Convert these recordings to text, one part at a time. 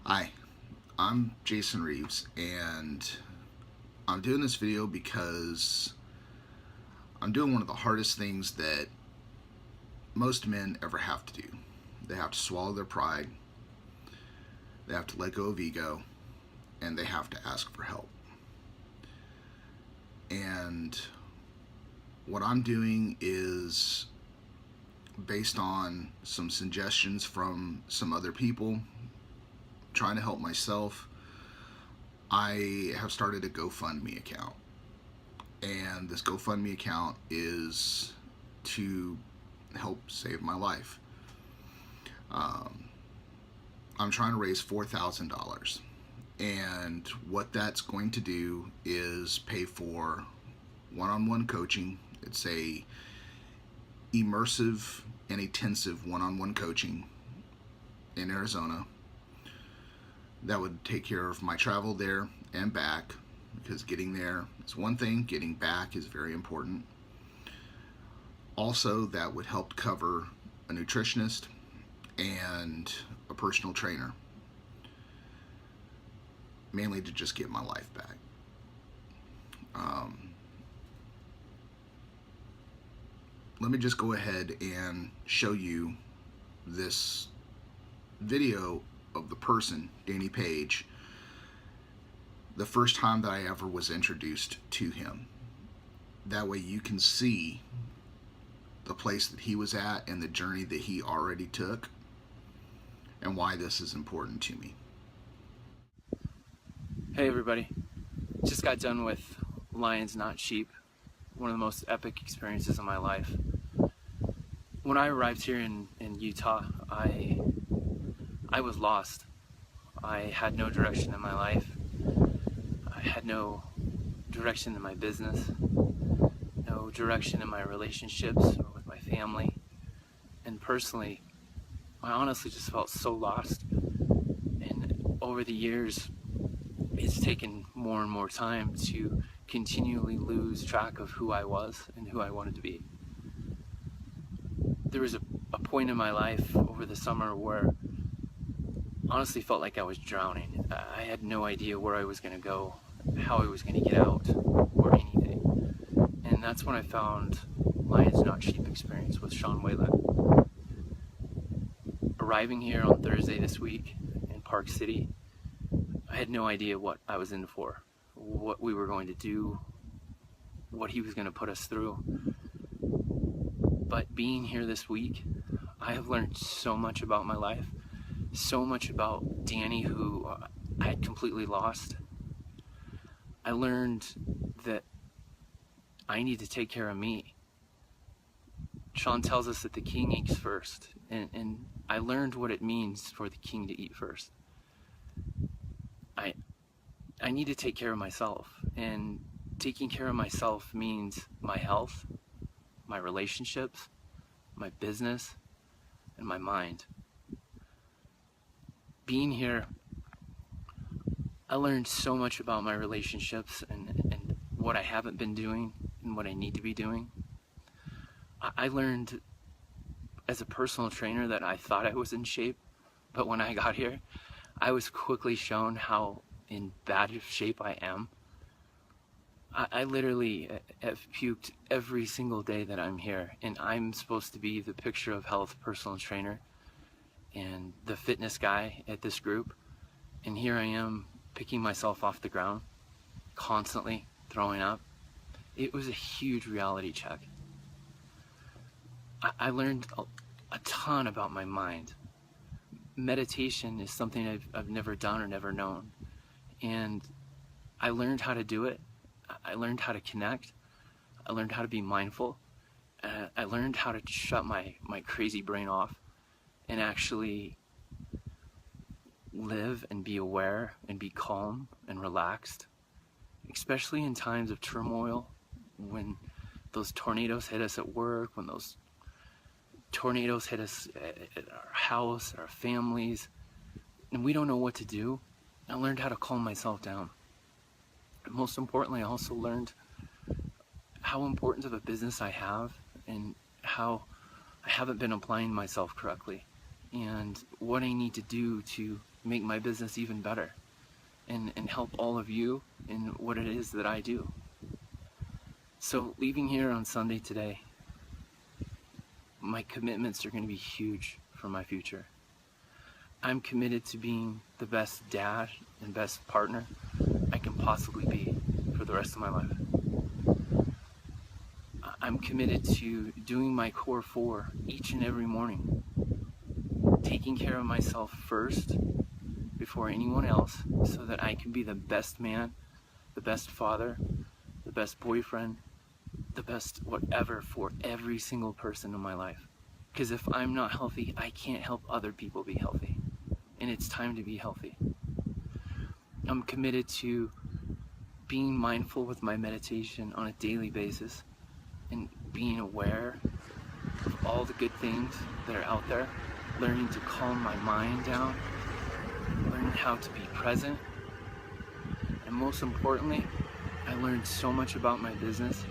Hi, I'm Jason Reeves, and I'm doing this video because I'm doing one of the hardest things that most men ever have to do. They have to swallow their pride, they have to let go of ego, and they have to ask for help. And what I'm doing is based on some suggestions from some other people, trying to help myself. I have started a GoFundMe account, and this GoFundMe account is to help save my life. I'm trying to raise $4,000, and what that's going to do is pay for one-on-one coaching. It's a immersive and intensive one-on-one coaching in Arizona that would take care of my travel there and back, because getting there is one thing, getting back is very important. Also, that would help cover a nutritionist and a personal trainer, mainly to just get my life back. Let me just go ahead and show you this video of the person, Danny Page, the first time that I ever was introduced to him. That way you can see the place that he was at and the journey that he already took, and why this is important to me. Hey everybody, just got done with Lions Not Sheep, one of the most epic experiences of my life. When I arrived here in Utah, I was lost. I had no direction in my life. I had no direction in my business, no direction in my relationships or with my family. And personally, I honestly just felt so lost. And over the years, it's taken more and more time to continually lose track of who I was and who I wanted to be. There was a point in my life over the summer where honestly felt like I was drowning. I had no idea where I was going to go, how I was going to get out, or anything. And that's when I found Lions Not Sheep experience with Sean Whalen. Arriving here on Thursday this week in Park City, I had no idea what I was in for, what we were going to do, what he was going to put us through. But being here this week, I have learned so much about my life, so much about Danny, who I had completely lost. I learned that I need to take care of me. Sean tells us that the king eats first, and I learned what it means for the king to eat first. I need to take care of myself, and taking care of myself means my health, my relationships, my business, and my mind. Being here, I learned so much about my relationships and what I haven't been doing and what I need to be doing. I learned as a personal trainer that I thought I was in shape, but when I got here, I was quickly shown how in bad shape I am. I literally have puked every single day that I'm here, and I'm supposed to be the picture of health personal trainer and the fitness guy at this group, and here I am picking myself off the ground, constantly throwing up. It was a huge reality check. I learned a ton about my mind. Meditation is something I've never done or never known, and I learned how to do it. I learned how to connect. I learned how to be mindful. I learned how to shut my crazy brain off and actually live and be aware and be calm and relaxed, especially in times of turmoil, when those tornadoes hit us at work, when those tornadoes hit us at our house, at our families, and we don't know what to do. I learned how to calm myself down. And most importantly, I also learned how important of a business I have and how I haven't been applying myself correctly, and what I need to do to make my business even better and help all of you in what it is that I do. So leaving here on Sunday today, my commitments are going to be huge for my future. I'm committed to being the best dad and best partner I can possibly be for the rest of my life. I'm committed to doing my core 4 each and every morning, taking care of myself first before anyone else so that I can be the best man, the best father, the best boyfriend, the best whatever for every single person in my life. Because if I'm not healthy, I can't help other people be healthy. And it's time to be healthy. I'm committed to being mindful with my meditation on a daily basis and being aware of all the good things that are out there, learning to calm my mind down, learning how to be present, and most importantly, I learned so much about my business,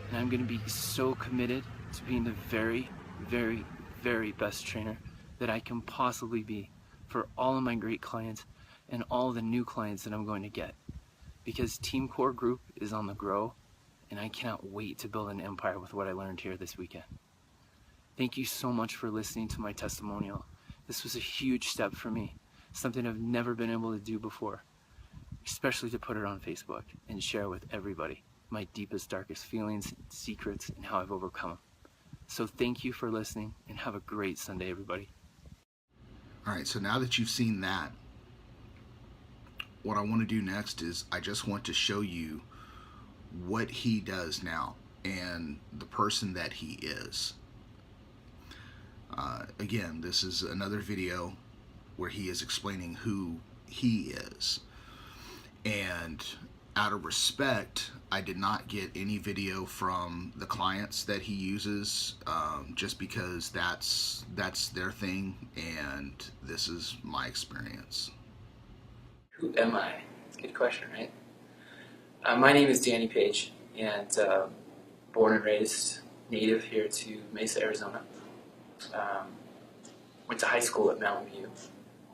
and I'm going to be so committed to being the very, very, very best trainer that I can possibly be for all of my great clients and all the new clients that I'm going to get. Because Team Core Group is on the grow, and I cannot wait to build an empire with what I learned here this weekend. Thank you so much for listening to my testimonial. This was a huge step for me, something I've never been able to do before, especially to put it on Facebook and share with everybody my deepest, darkest feelings, secrets, and how I've overcome them. So thank you for listening, and have a great Sunday, everybody. All right, so now that you've seen that, what I want to do next is I just want to show you what he does now and the person that he is. Again, this is another video where he is explaining who he is. And out of respect, I did not get any video from the clients that he uses, just because that's their thing, and this is my experience. Who am I? Good question, right? My name is Danny Page, and born and raised native here to Mesa, Arizona. Went to high school at Mountain View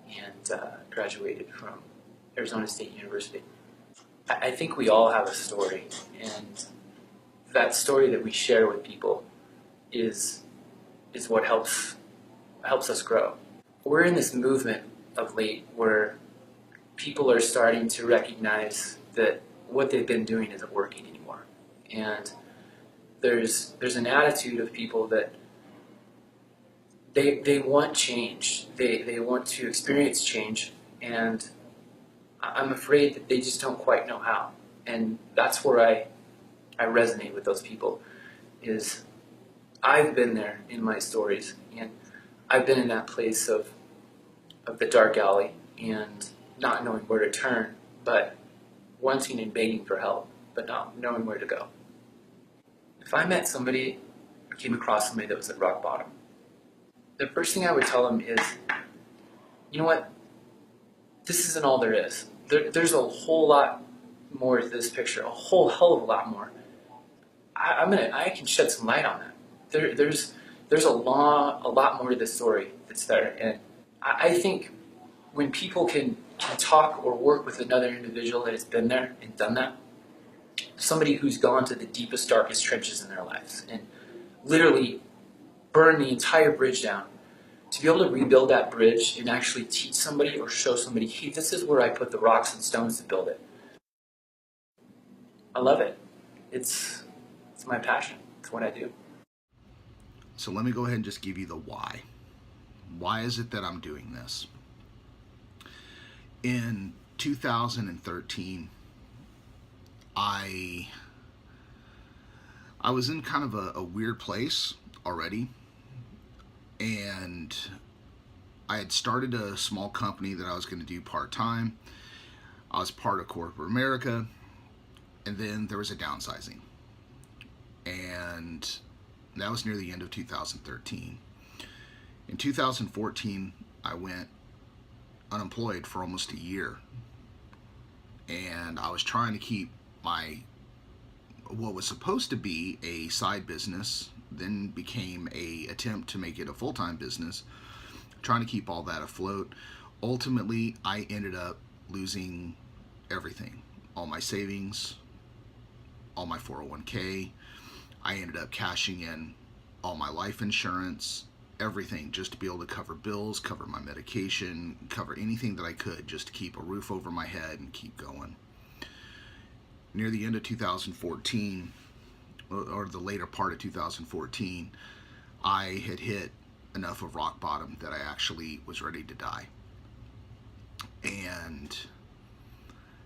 and graduated from Arizona State University. I think we all have a story, and that story that we share with people is what helps us grow. We're in this movement of late where people are starting to recognize that what they've been doing isn't working anymore. And there's an attitude of people that they want change. They want to experience change, and I'm afraid that they just don't quite know how. And that's where I resonate with those people. Is I've been there in my stories, and I've been in that place of the dark alley and not knowing where to turn, but wanting and begging for help, but not knowing where to go. If I met somebody or came across somebody that was at rock bottom, the first thing I would tell them is, you know what? This isn't all there is. There's a whole lot more to this picture, a whole hell of a lot more. I can shed some light on that. There's a lot more to this story that's there, and I think when people can talk or work with another individual that has been there and done that, somebody who's gone to the deepest, darkest trenches in their lives and literally burn the entire bridge down, to be able to rebuild that bridge and actually teach somebody or show somebody, hey, this is where I put the rocks and stones to build it. I love it. It's my passion. It's what I do. So let me go ahead and just give you the why. Why is it that I'm doing this? In 2013, I was in kind of a weird place already, and I had started a small company that I was going to do part-time. I was part of corporate America, and then there was a downsizing, and that was near the end of 2013. In 2014, I went unemployed for almost a year, and I was trying to keep what was supposed to be a side business, then became a attempt to make it a full-time business, trying to keep all that afloat Ultimately, I ended up losing everything, all my savings, all my 401k. I ended up cashing in all my life insurance, everything, just to be able to cover bills, cover my medication, cover anything that I could, just to keep a roof over my head and keep going. Near the end of 2014, or the later part of 2014, I had hit enough of rock bottom that I actually was ready to die. And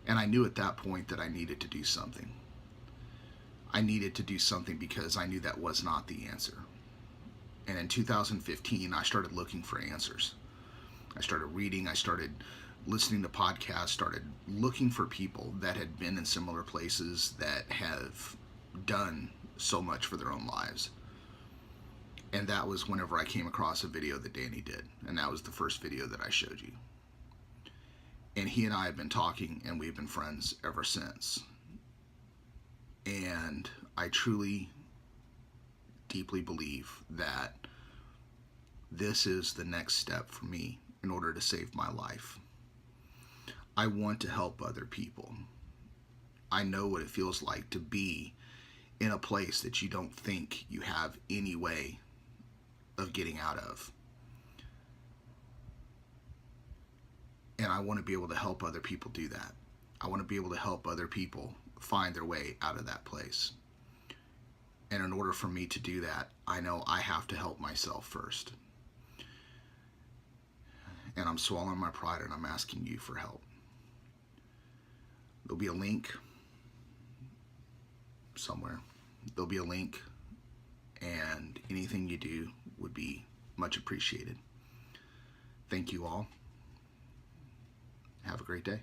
I knew at that point that I needed to do something. I needed to do something because I knew that was not the answer. And in 2015, I started looking for answers. I started reading, I started listening to podcasts, started looking for people that had been in similar places, that have done so much for their own lives. And that was whenever I came across a video that Danny did. And that was the first video that I showed you. And he and I have been talking, and we've been friends ever since. And I truly, deeply believe that this is the next step for me in order to save my life. I want to help other people. I know what it feels like to be in a place that you don't think you have any way of getting out of. And I want to be able to help other people do that. I want to be able to help other people find their way out of that place. And in order for me to do that, I know I have to help myself first. And I'm swallowing my pride and I'm asking you for help. There'll be a link somewhere. There'll be a link, and anything you do would be much appreciated. Thank you all. Have a great day.